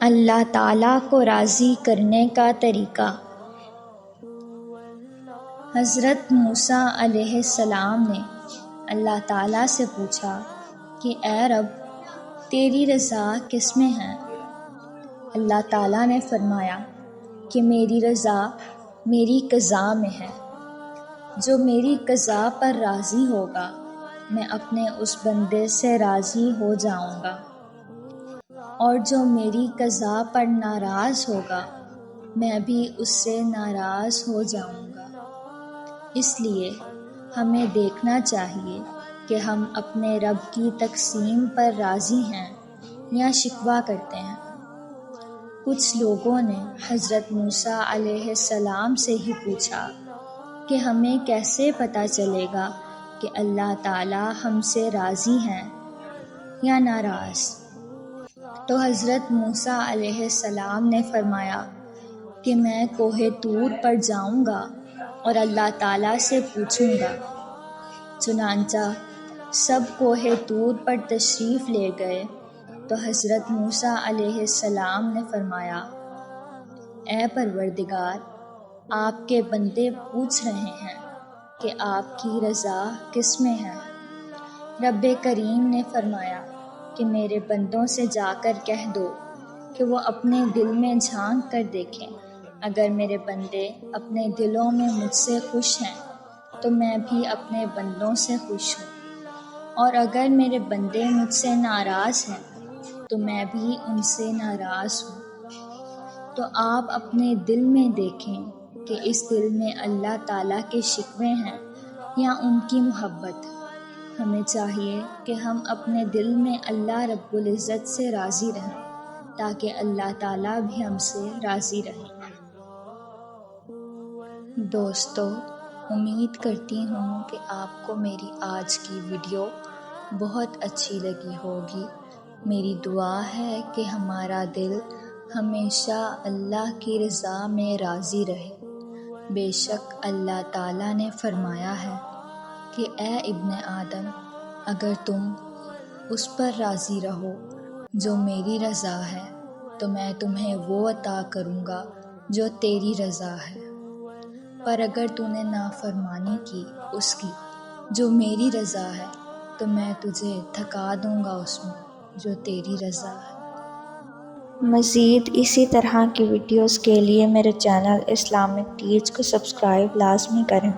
اللہ تعالیٰ کو راضی کرنے کا طریقہ۔ حضرت موسیٰ علیہ السلام نے اللہ تعالیٰ سے پوچھا کہ اے رب، تیری رضا کس میں ہے؟ اللہ تعالیٰ نے فرمایا کہ میری رضا میری قضا میں ہے۔ جو میری قضا پر راضی ہوگا میں اپنے اس بندے سے راضی ہو جاؤں گا، اور جو میری قضا پر ناراض ہوگا میں بھی اس سے ناراض ہو جاؤں گا۔ اس لیے ہمیں دیکھنا چاہیے کہ ہم اپنے رب کی تقسیم پر راضی ہیں یا شکوہ کرتے ہیں۔ کچھ لوگوں نے حضرت موسیٰ علیہ السلام سے ہی پوچھا کہ ہمیں کیسے پتہ چلے گا کہ اللہ تعالیٰ ہم سے راضی ہیں یا ناراض؟ تو حضرت موسیٰ علیہ السلام نے فرمایا کہ میں کوہ طور پر جاؤں گا اور اللہ تعالیٰ سے پوچھوں گا۔ چنانچہ سب کوہ طور پر تشریف لے گئے تو حضرت موسیٰ علیہ السلام نے فرمایا، اے پروردگار، آپ کے بندے پوچھ رہے ہیں کہ آپ کی رضا کس میں ہے؟ رب کریم نے فرمایا کہ میرے بندوں سے جا کر کہہ دو کہ وہ اپنے دل میں جھانک کر دیکھیں، اگر میرے بندے اپنے دلوں میں مجھ سے خوش ہیں تو میں بھی اپنے بندوں سے خوش ہوں، اور اگر میرے بندے مجھ سے ناراض ہیں تو میں بھی ان سے ناراض ہوں۔ تو آپ اپنے دل میں دیکھیں کہ اس دل میں اللہ تعالیٰ کے شکوے ہیں یا ان کی محبت۔ ہمیں چاہیے کہ ہم اپنے دل میں اللہ رب العزت سے راضی رہیں تاکہ اللہ تعالیٰ بھی ہم سے راضی رہیں۔ دوستو، امید کرتی ہوں کہ آپ کو میری آج کی ویڈیو بہت اچھی لگی ہوگی۔ میری دعا ہے کہ ہمارا دل ہمیشہ اللہ کی رضا میں راضی رہے۔ بے شک اللہ تعالیٰ نے فرمایا ہے کہ اے ابن آدم، اگر تم اس پر راضی رہو جو میری رضا ہے تو میں تمہیں وہ عطا کروں گا جو تیری رضا ہے، پر اگر تو نے نافرمانی کی اس کی جو میری رضا ہے تو میں تجھے تھکا دوں گا اس میں جو تیری رضا ہے۔ مزید اسی طرح کی ویڈیوز کے لیے میرے چینل اسلامک ٹیچ کو سبسکرائب لازمی کریں۔